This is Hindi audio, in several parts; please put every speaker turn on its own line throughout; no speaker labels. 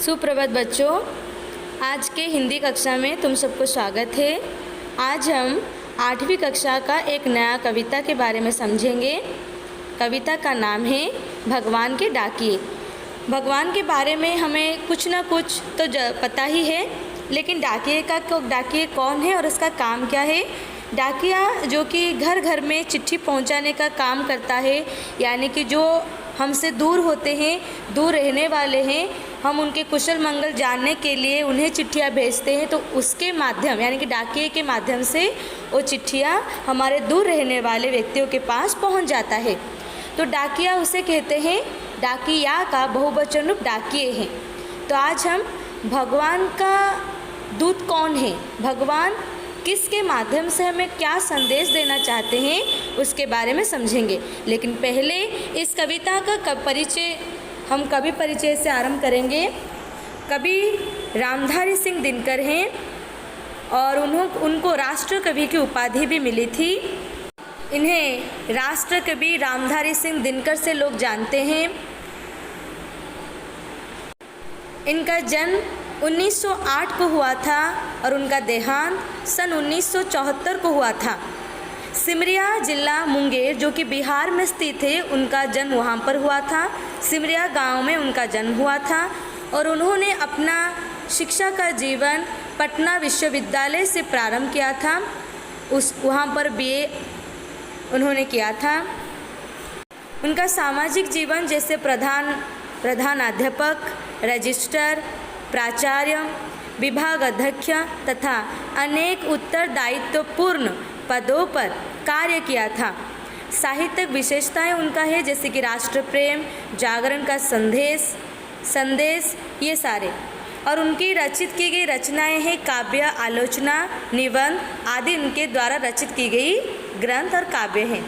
सुप्रभात बच्चों, आज के हिंदी कक्षा में तुम सबको स्वागत है। आज हम 8वीं कक्षा का एक नया कविता के बारे में समझेंगे। कविता का नाम है भगवान के डाकिए। भगवान के बारे में हमें कुछ ना कुछ तो पता ही है, लेकिन डाकिए कौन है और उसका काम क्या है। डाकिया जो कि घर घर में चिट्ठी पहुंचाने का काम करता है, यानी कि जो हमसे दूर होते हैं, दूर रहने वाले हैं, हम उनके कुशल मंगल जानने के लिए उन्हें चिट्ठियाँ भेजते हैं, तो उसके माध्यम यानी कि डाकिए के माध्यम से वो चिट्ठियाँ हमारे दूर रहने वाले व्यक्तियों के पास पहुंच जाता है। तो डाकिया उसे कहते हैं, डाकिया का बहुवचन रूप डाकिए हैं। तो आज हम भगवान का दूत कौन है, भगवान किसके माध्यम से हमें क्या संदेश देना चाहते हैं, उसके बारे में समझेंगे। लेकिन पहले इस कविता का परिचय हम कवि परिचय से आरंभ करेंगे। कवि रामधारी सिंह दिनकर हैं और उनको राष्ट्र कवि की उपाधि भी मिली थी। इन्हें राष्ट्र कवि रामधारी सिंह दिनकर से लोग जानते हैं। इनका जन्म 1908 को हुआ था और उनका देहांत सन 1974 को हुआ था। सिमरिया जिला मुंगेर जो कि बिहार में स्थित है, उनका जन्म वहाँ पर हुआ था। सिमरिया गांव में उनका जन्म हुआ था और उन्होंने अपना शिक्षा का जीवन पटना विश्वविद्यालय से प्रारंभ किया था। वहाँ पर BA उन्होंने किया था। उनका सामाजिक जीवन जैसे प्रधानाध्यापक, रजिस्ट्रार, प्राचार्य, विभाग अध्यक्ष तथा अनेक उत्तरदायित्वपूर्ण पदों पर कार्य किया था। साहित्यिक विशेषताएं उनका है जैसे कि राष्ट्र प्रेम, जागरण का संदेश ये सारे। और उनकी रचित की गई रचनाएं हैं काव्य, आलोचना, निबंध आदि उनके द्वारा रचित की गई ग्रंथ और काव्य हैं।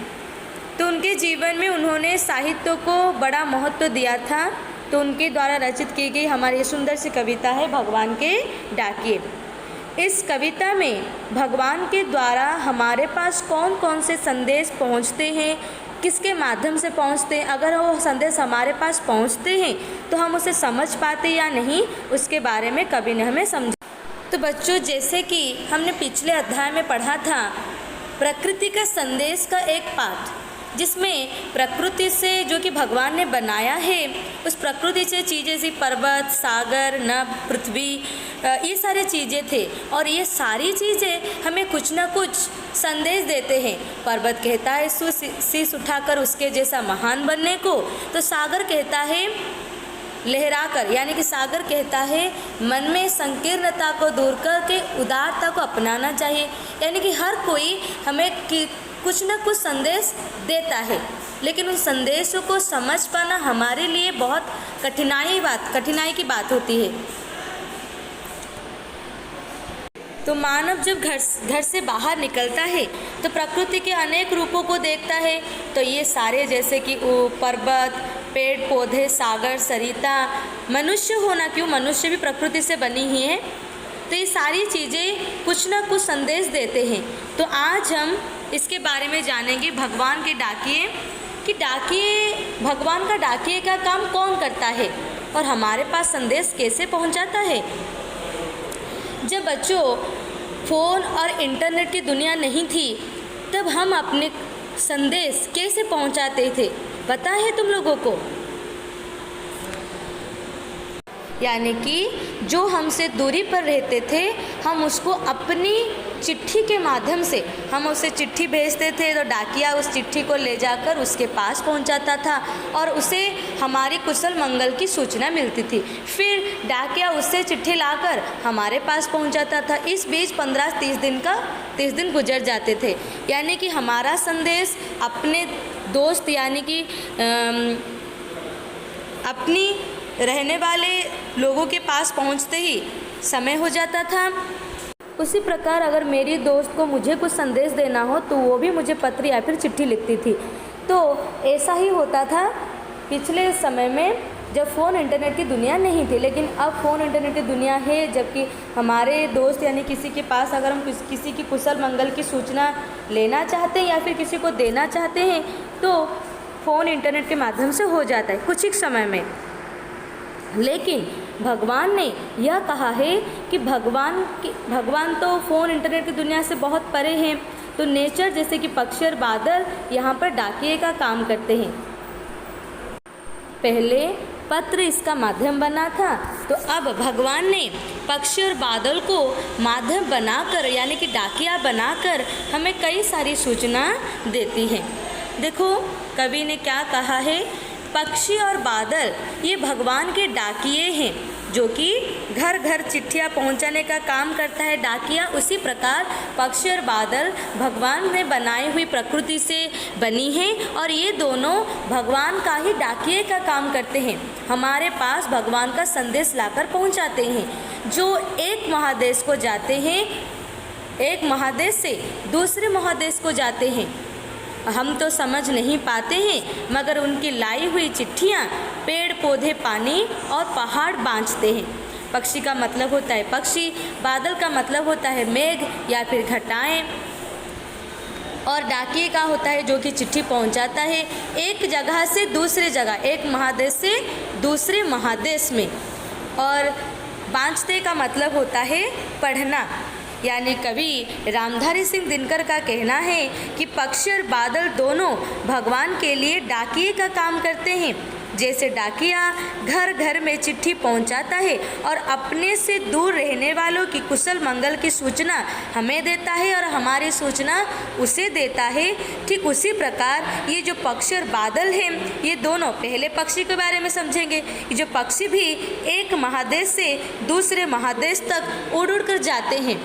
तो उनके जीवन में उन्होंने साहित्य को बड़ा महत्व दिया था। तो उनके द्वारा रचित की गई हमारी सुंदर सी कविता है भगवान के डाकिए। इस कविता में भगवान के द्वारा हमारे पास कौन कौन से संदेश पहुंचते हैं, किसके माध्यम से पहुंचते हैं, अगर वो संदेश हमारे पास पहुंचते हैं तो हम उसे समझ पाते या नहीं, उसके बारे में कवि ने हमें समझा। तो बच्चों, जैसे कि हमने पिछले अध्याय में पढ़ा था, प्रकृति का संदेश का एक पाठ जिसमें प्रकृति से जो कि भगवान ने बनाया है, उस प्रकृति से चीज़ें जैसे पर्वत, सागर, नभ, पृथ्वी, ये सारी चीज़ें थे और ये सारी चीज़ें हमें कुछ ना कुछ संदेश देते हैं। पर्वत कहता है शीश उठाकर उसके जैसा महान बनने को, तो सागर कहता है लहराकर, यानी कि सागर कहता है मन में संकीर्णता को दूर करके उदारता को अपनाना चाहिए। यानी कि हर कोई हमें कुछ न कुछ संदेश देता है, लेकिन उन संदेशों को समझ पाना हमारे लिए बहुत कठिनाई की बात होती है। तो मानव जब घर से बाहर निकलता है तो प्रकृति के अनेक रूपों को देखता है। तो ये सारे जैसे कि पर्वत, पेड़ पौधे, सागर, सरिता, मनुष्य होना क्यों, मनुष्य भी प्रकृति से बनी ही है। तो ये सारी चीज़ें कुछ ना कुछ संदेश देते हैं। तो आज हम इसके बारे में जानेंगे भगवान के डाकिए कि भगवान का डाकिए का काम कौन करता है और हमारे पास संदेश कैसे पहुंचाता है। जब बच्चों फ़ोन और इंटरनेट की दुनिया नहीं थी, तब हम अपने संदेश कैसे पहुंचाते थे, पता है तुम लोगों को? यानी कि जो हमसे दूरी पर रहते थे, हम उसको अपनी चिट्ठी के माध्यम से हम उसे चिट्ठी भेजते थे, तो डाकिया उस चिट्ठी को ले जाकर उसके पास पहुंचाता था और उसे हमारी कुशल मंगल की सूचना मिलती थी। फिर डाकिया उससे चिट्ठी लाकर हमारे पास पहुंचाता था। इस बीच 15-30 दिन गुजर जाते थे। यानी कि हमारा संदेश अपने दोस्त यानी कि अपनी रहने वाले लोगों के पास पहुंचते ही समय हो जाता था। उसी प्रकार अगर मेरी दोस्त को मुझे कुछ संदेश देना हो तो वो भी मुझे पत्र या फिर चिट्ठी लिखती थी। तो ऐसा ही होता था पिछले समय में, जब फ़ोन इंटरनेट की दुनिया नहीं थी। लेकिन अब फ़ोन इंटरनेट की दुनिया है, जबकि हमारे दोस्त यानी किसी के पास अगर हम किसी की कुशल मंगल की सूचना लेना चाहते हैं या फिर किसी को देना चाहते हैं तो फ़ोन इंटरनेट के माध्यम से हो जाता है कुछ ही समय में। लेकिन भगवान ने यह कहा है कि भगवान तो फ़ोन इंटरनेट की दुनिया से बहुत परे हैं, तो नेचर जैसे कि पक्षी और बादल यहाँ पर डाकिये का काम करते हैं। पहले पत्र इसका माध्यम बना था, तो अब भगवान ने पक्षी और बादल को माध्यम बनाकर यानी कि डाकिया बनाकर हमें कई सारी सूचना देती है। देखो कवि ने क्या कहा है, पक्षी और बादल ये भगवान के डाकिये हैं, जो कि घर घर चिट्ठियाँ पहुँचाने का काम करता है डाकिया। उसी प्रकार पक्षी और बादल भगवान ने बनाई हुई प्रकृति से बनी है और ये दोनों भगवान का ही डाकिये का काम करते हैं, हमारे पास भगवान का संदेश लाकर पहुँचाते हैं। जो एक महादेश को जाते हैं, एक महादेश से दूसरे महादेश को जाते हैं, हम तो समझ नहीं पाते हैं, मगर उनकी लाई हुई चिट्ठियाँ पेड़ पौधे पानी और पहाड़ बाँचते हैं। पक्षी का मतलब होता है पक्षी, बादल का मतलब होता है मेघ या फिर घटाएं, और डाकिये का होता है जो कि चिट्ठी पहुंचाता है एक जगह से दूसरे जगह, एक महादेश से दूसरे महादेश में। और बाँचते का मतलब होता है पढ़ना, यानी कवि रामधारी सिंह दिनकर का कहना है कि पक्षी और बादल दोनों भगवान के लिए डाकिये का काम करते हैं। जैसे डाकिया घर घर में चिट्ठी पहुंचाता है और अपने से दूर रहने वालों की कुशल मंगल की सूचना हमें देता है और हमारी सूचना उसे देता है, ठीक उसी प्रकार ये जो पक्षी और बादल हैं, ये दोनों, पहले पक्षी के बारे में समझेंगे, ये जो पक्षी भी एक महादेश से दूसरे महादेश तक उड़ उड़ कर जाते हैं।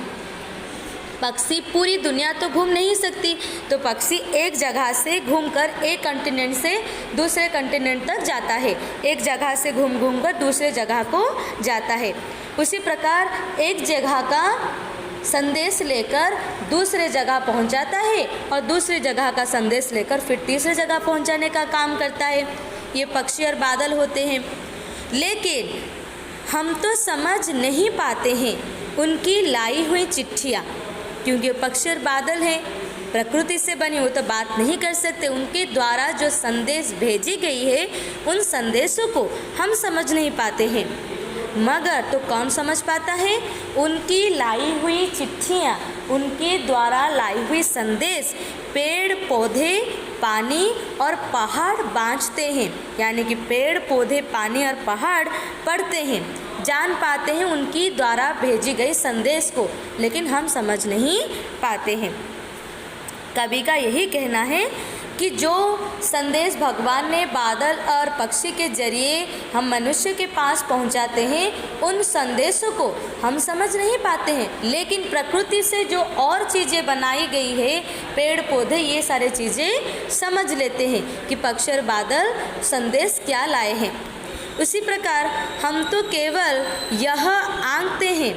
पक्षी पूरी दुनिया तो घूम नहीं सकती, तो पक्षी एक जगह से घूमकर एक कंटिनेंट से दूसरे कंटिनेंट तक जाता है, एक जगह से घूम कर दूसरे जगह को जाता है। उसी प्रकार एक जगह का संदेश लेकर दूसरे जगह पहुंचाता है और दूसरी जगह का संदेश लेकर फिर तीसरे जगह पहुंचाने का काम करता है। ये पक्षी और बादल होते हैं, लेकिन हम तो समझ नहीं पाते हैं उनकी लाई हुई चिट्ठियाँ, क्योंकि पक्षी और बादल हैं, प्रकृति से बनी, वो तो बात नहीं कर सकते। उनके द्वारा जो संदेश भेजी गई है उन संदेशों को हम समझ नहीं पाते हैं, मगर तो कौन समझ पाता है, उनकी लाई हुई चिट्ठियाँ, उनके द्वारा लाई हुई संदेश पेड़ पौधे पानी और पहाड़ बाँचते हैं, यानी कि पेड़ पौधे पानी और पहाड़ पढ़ते हैं, जान पाते हैं उनकी द्वारा भेजी गई संदेश को, लेकिन हम समझ नहीं पाते हैं। कवि का यही कहना है कि जो संदेश भगवान ने बादल और पक्षी के जरिए हम मनुष्य के पास पहुंचाते हैं, उन संदेशों को हम समझ नहीं पाते हैं, लेकिन प्रकृति से जो और चीज़ें बनाई गई है, पेड़ पौधे, ये सारे चीज़ें समझ लेते हैं कि पक्षी और बादल संदेश क्या लाए हैं। उसी प्रकार हम तो केवल यह आंकते हैं,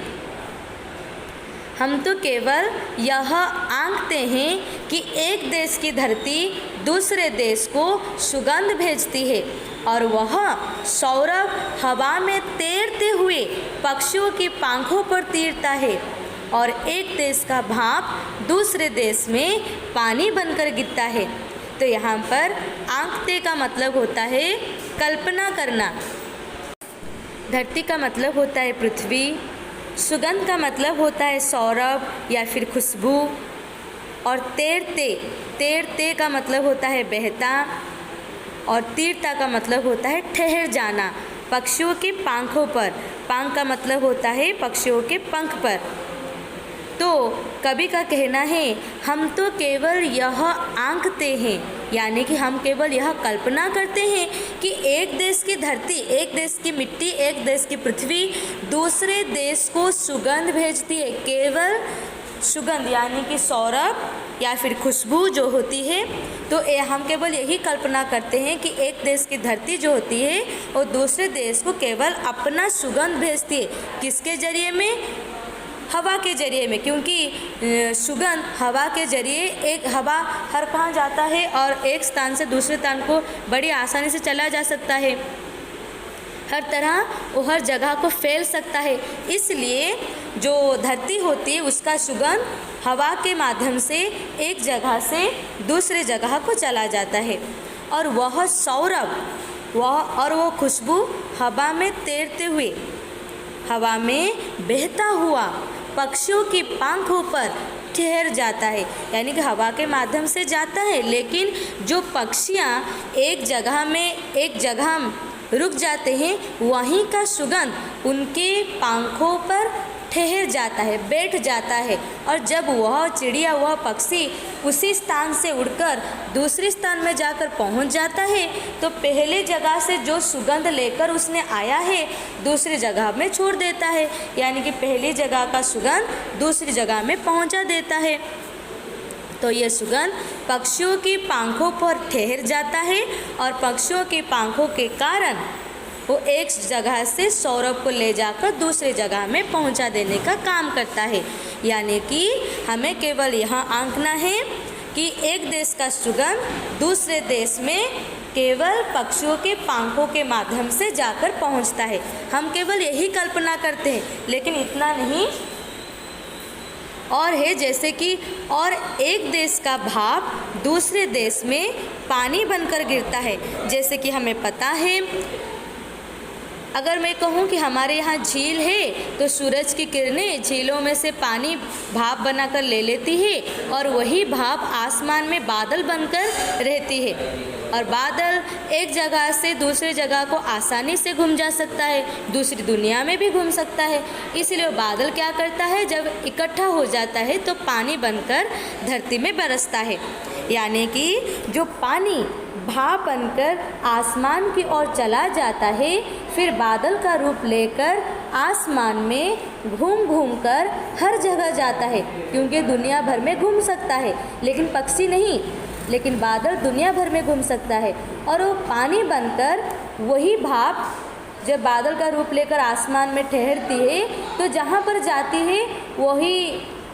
हम तो केवल यह आंकते हैं कि एक देश की धरती दूसरे देश को सुगंध भेजती है और वह सौरभ हवा में तैरते हुए पक्षियों की पंखों पर तीरता है और एक देश का भाप दूसरे देश में पानी बनकर गिरता है। तो यहाँ पर आंकते का मतलब होता है कल्पना करना, धरती का मतलब होता है पृथ्वी, सुगंध का मतलब होता है सौरभ या फिर खुशबू, और तैरते का मतलब होता है बहता, और तीरता का मतलब होता है ठहर जाना। पक्षियों के पंखों पर, पंख का मतलब होता है पक्षियों के पंख पर। तो कवि का कहना है हम तो केवल यह आंकते हैं, यानी कि हम केवल यह कल्पना करते हैं कि एक देश की धरती, एक देश की मिट्टी, एक देश की पृथ्वी दूसरे देश को सुगंध भेजती है, केवल सुगंध यानी कि सौरभ या फिर खुशबू जो होती है। तो हम केवल यही कल्पना करते हैं कि एक देश की धरती जो होती है वो दूसरे देश को केवल अपना सुगंध भेजती है। किसके ज़रिए में? हवा के ज़रिए में, क्योंकि सुगंध हवा के ज़रिए, एक हवा हर कहाँ जाता है और एक स्थान से दूसरे स्थान को बड़ी आसानी से चला जा सकता है, हर तरह वो हर जगह को फैल सकता है। इसलिए जो धरती होती है उसका सुगंध हवा के माध्यम से एक जगह से दूसरे जगह को चला जाता है, और वह सौरभ वो खुशबू हवा में तैरते हुए, हवा में बहता हुआ पक्षियों की पंखों पर ठहर जाता है। यानी कि हवा के माध्यम से जाता है, लेकिन जो पक्षियाँ एक जगह रुक जाते हैं, वहीं का सुगंध उनके पंखों पर ठहर जाता है, बैठ जाता है। और जब वह चिड़िया, वह पक्षी उसी स्थान से उड़कर दूसरे स्थान में जाकर पहुंच जाता है, तो पहले जगह से जो सुगंध लेकर उसने आया है दूसरी जगह में छोड़ देता है। यानी कि पहली जगह का सुगंध दूसरी जगह में पहुंचा देता है। तो ये सुगंध पक्षियों की पंखों पर ठहर जाता है और पक्षियों की पंखों के कारण वो एक जगह से सौरभ को ले जाकर दूसरी जगह में पहुंचा देने का काम करता है। यानी कि हमें केवल यहाँ आंकना है कि एक देश का सुगंध दूसरे देश में केवल पक्षियों के पंखों के माध्यम से जाकर पहुंचता है। हम केवल यही कल्पना करते हैं, लेकिन इतना नहीं और है, जैसे कि और एक देश का भाप दूसरे देश में पानी बनकर गिरता है। जैसे कि हमें पता है, अगर मैं कहूँ कि हमारे यहाँ झील है तो सूरज की किरणें झीलों में से पानी भाप बनाकर ले लेती है और वही भाप आसमान में बादल बनकर रहती है। और बादल एक जगह से दूसरी जगह को आसानी से घूम जा सकता है, दूसरी दुनिया में भी घूम सकता है। इसलिए बादल क्या करता है, जब इकट्ठा हो जाता है तो पानी बनकर धरती में बरसता है। यानी कि जो पानी भाप बनकर आसमान की ओर चला जाता है, फिर बादल का रूप लेकर आसमान में घूम घूम कर हर जगह जाता है, क्योंकि दुनिया भर में घूम सकता है, लेकिन पक्षी नहीं। लेकिन बादल दुनिया भर में घूम सकता है और वो पानी बनकर वही भाप जब बादल का रूप लेकर आसमान में ठहरती है तो जहाँ पर जाती है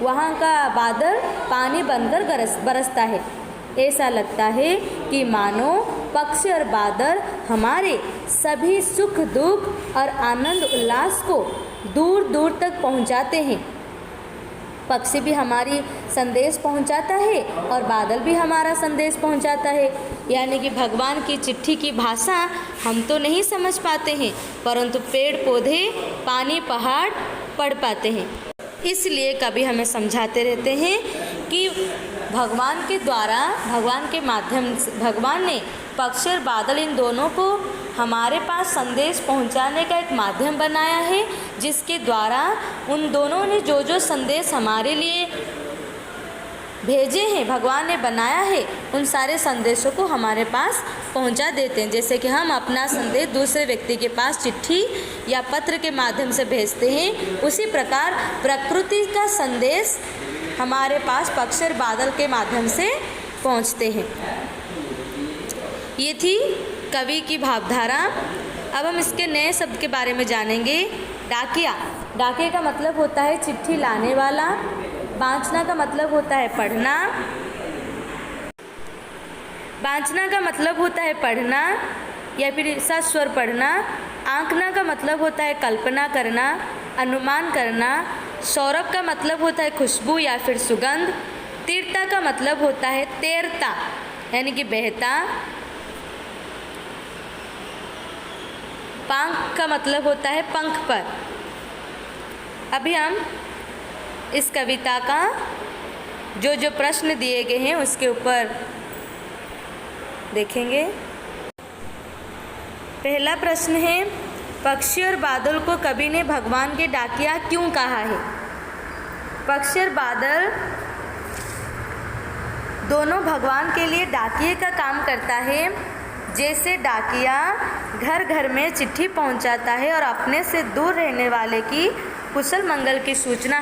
वहाँ का बादल पानी बनकर बरसता है। ऐसा लगता है कि मानो पक्षी और बादल हमारे सभी सुख दुख और आनंद उल्लास को दूर दूर तक पहुंचाते हैं। पक्षी भी हमारी संदेश पहुंचाता है और बादल भी हमारा संदेश पहुंचाता है। यानी कि भगवान की चिट्ठी की भाषा हम तो नहीं समझ पाते हैं, परंतु पेड़ पौधे, पानी, पहाड़ पढ़ पाते हैं। इसलिए कभी हमें समझाते रहते हैं कि भगवान के द्वारा, भगवान के माध्यम से, भगवान ने पक्षी और बादल इन दोनों को हमारे पास संदेश पहुंचाने का एक माध्यम बनाया है, जिसके द्वारा उन दोनों ने जो जो संदेश हमारे लिए भेजे हैं, भगवान ने बनाया है, उन सारे संदेशों को हमारे पास पहुंचा देते हैं। जैसे कि हम अपना संदेश दूसरे व्यक्ति के पास चिट्ठी या पत्र के माध्यम से भेजते हैं, उसी प्रकार प्रकृति का संदेश हमारे पास पक्षी और बादल के माध्यम से पहुंचते हैं। ये थी कवि की भावधारा। अब हम इसके नए शब्द के बारे में जानेंगे। डाकिया। डाकिया का मतलब होता है चिट्ठी लाने वाला। बांचना का मतलब होता है पढ़ना। बांचना का मतलब होता है पढ़ना या फिर सस्वर पढ़ना। आंकना का मतलब होता है कल्पना करना, अनुमान करना। सौरभ का मतलब होता है खुशबू या फिर सुगंध। तीरता का मतलब होता है तैरता यानी कि बहता। पंख का मतलब होता है पंख पर। अभी हम इस कविता का जो जो प्रश्न दिए गए हैं उसके ऊपर देखेंगे। पहला प्रश्न है, पक्षी और बादल को कवि ने भगवान के डाकिया क्यों कहा है? पक्षी और बादल दोनों भगवान के लिए डाकिए का काम करता है। जैसे डाकिया घर घर में चिट्ठी पहुंचाता है और अपने से दूर रहने वाले की कुशल मंगल की सूचना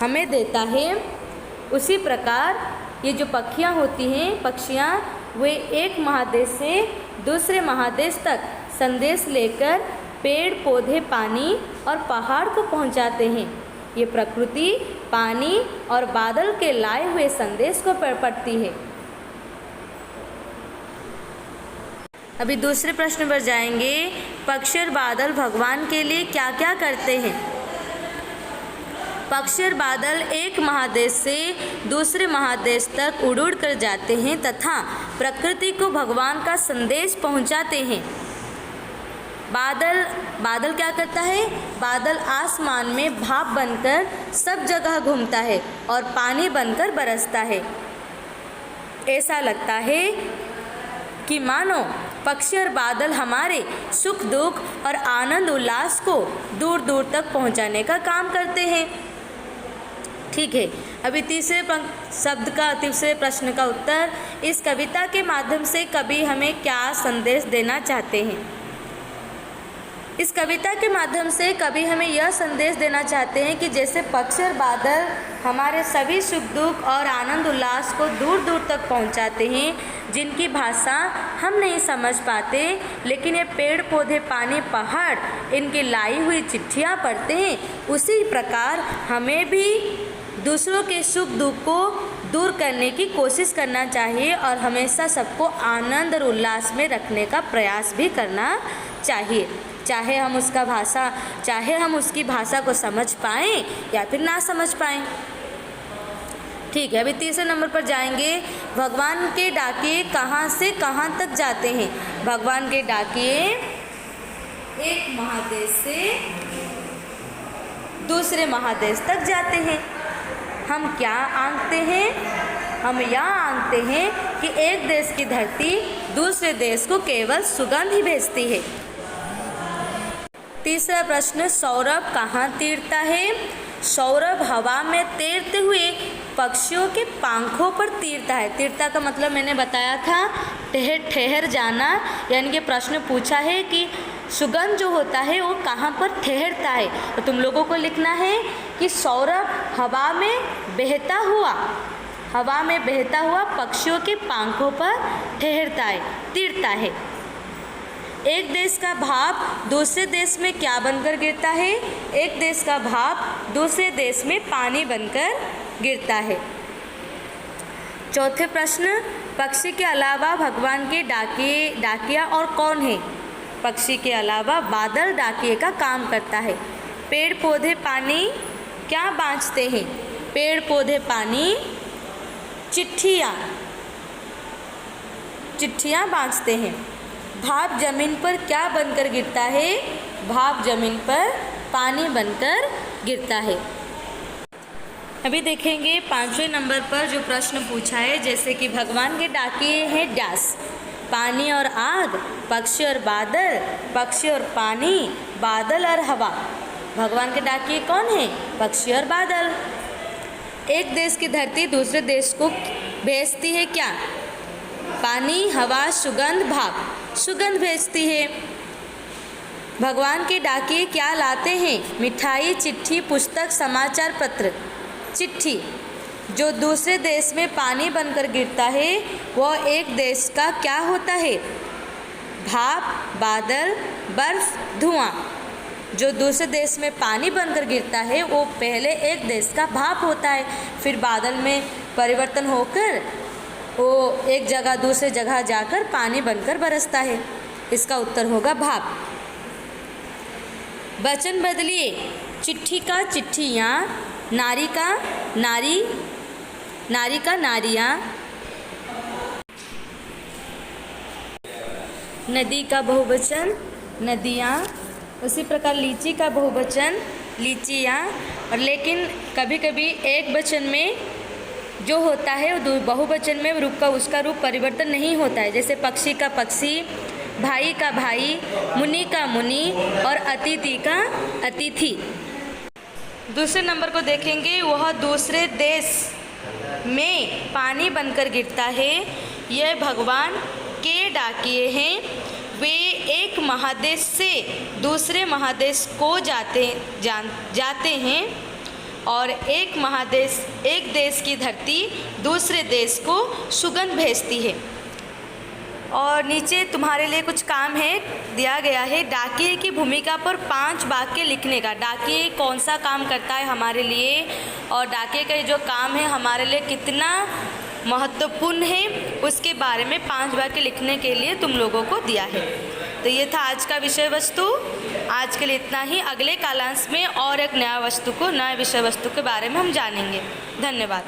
हमें देता है, उसी प्रकार ये जो पक्षियाँ होती हैं, पक्षियाँ वे एक महादेश से दूसरे महादेश तक संदेश लेकर पेड़ पौधे, पानी और पहाड़ को पहुंचाते हैं। ये प्रकृति पानी और बादल के लाए हुए संदेश को पढ़ती है। अभी दूसरे प्रश्न पर जाएंगे। पक्षी और बादल भगवान के लिए क्या क्या करते हैं? पक्षी और बादल एक महादेश से दूसरे महादेश तक उड़ उड़ कर जाते हैं तथा प्रकृति को भगवान का संदेश पहुंचाते हैं। बादल क्या करता है? बादल आसमान में भाप बनकर सब जगह घूमता है और पानी बनकर बरसता है। ऐसा लगता है कि मानो पक्षी और बादल हमारे सुख दुख और आनंद उल्लास को दूर दूर तक पहुंचाने का काम करते हैं। ठीक है, अभी तीसरे प्रश्न का उत्तर। इस कविता के माध्यम से कवि हमें क्या संदेश देना चाहते हैं? इस कविता के माध्यम से कवि हमें यह संदेश देना चाहते हैं कि जैसे पक्षी और बादल हमारे सभी सुख दुख और आनंद उल्लास को दूर दूर तक पहुंचाते हैं, जिनकी भाषा हम नहीं समझ पाते, लेकिन ये पेड़ पौधे पानी पहाड़ इनकी लाई हुई चिट्ठियाँ पढ़ते हैं, उसी प्रकार हमें भी दूसरों के सुख दुख को दूर करने की कोशिश करना चाहिए और हमेशा सबको आनंद और उल्लास में रखने का प्रयास भी करना चाहिए, चाहे हम उसकी भाषा को समझ पाएं या फिर ना समझ पाएं। ठीक है, अभी तीसरे नंबर पर जाएंगे। भगवान के डाकिये कहाँ से कहाँ तक जाते हैं? भगवान के डाकिये एक महादेश से दूसरे महादेश तक जाते हैं। हम क्या आंकते हैं? हम यह आंकते हैं कि एक देश की धरती दूसरे देश को केवल सुगंध ही भेजती है। तीसरा प्रश्न, सौरभ कहाँ तीरता है? सौरभ हवा में तैरते हुए पक्षियों के पंखों पर तीरता है। तीरता का मतलब मैंने बताया था ठहर जाना, यानी कि प्रश्न पूछा है कि सुगंध जो होता है वो कहाँ पर ठहरता है, तो तुम लोगों को लिखना है कि सौरभ हवा में बहता हुआ पक्षियों के पंखों पर ठहरता है, तीरता है। एक देश का भाप दूसरे देश में क्या बनकर गिरता है? एक देश का भाप दूसरे देश में पानी बनकर गिरता है। चौथे प्रश्न, पक्षी के अलावा भगवान के डाकिया और कौन है? पक्षी के अलावा बादल डाकिये का काम करता है। पेड़ पौधे पानी क्या बाँचते हैं? पेड़ पौधे पानी चिट्ठियाँ बाँचते हैं। भाप जमीन पर क्या बनकर गिरता है? भाप जमीन पर पानी बनकर गिरता है। अभी देखेंगे पांचवें नंबर पर जो प्रश्न पूछा है, जैसे कि भगवान के डाकिये हैं डैश, पानी और आग, पक्षी और बादल, पक्षी और पानी, बादल और हवा। भगवान के डाकिये कौन है? पक्षी और बादल। एक देश की धरती दूसरे देश को भेजती है क्या? पानी, हवा, सुगंध, भाप। सुगंध भेजती है। भगवान के डाकिये क्या लाते हैं? मिठाई, चिट्ठी, पुस्तक, समाचार पत्र। चिट्ठी जो दूसरे देश में पानी बनकर गिरता है वह एक देश का क्या होता है? भाप, बादल, बर्फ, धुआं। जो दूसरे देश में पानी बनकर गिरता है वो पहले एक देश का भाप होता है, फिर बादल में परिवर्तन होकर वो एक जगह दूसरे जगह जाकर पानी बनकर बरसता है। इसका उत्तर होगा भाप। वचन बदलिए। चिट्ठी का चिट्ठियाँ, नारी का नारी, नारी का नारियाँ, नदी का बहुवचन नदियाँ, उसी प्रकार लीची का बहुवचन लीचियाँ। और लेकिन कभी कभी एक वचन में जो होता है वो बहुवचन में उसका रूप परिवर्तन नहीं होता है, जैसे पक्षी का पक्षी, भाई का भाई, मुनि का मुनि और अतिथि का अतिथि। दूसरे नंबर को देखेंगे, वह दूसरे देश में पानी बनकर गिरता है। यह भगवान के डाकिये हैं। वे एक महादेश से दूसरे महादेश को जाते हैं और एक देश की धरती दूसरे देश को सुगंध भेजती है। और नीचे तुम्हारे लिए कुछ काम है दिया गया है, डाकिये की भूमिका पर 5 वाक्य लिखने का। डाकिये कौन सा काम करता है हमारे लिए और डाकिये का जो काम है हमारे लिए कितना महत्वपूर्ण है, उसके बारे में 5 वाक्य लिखने के लिए तुम लोगों को दिया है। तो ये था आज का विषय वस्तु। आज के लिए इतना ही। अगले कालांश में और एक नया विषय वस्तु के बारे में हम जानेंगे। धन्यवाद।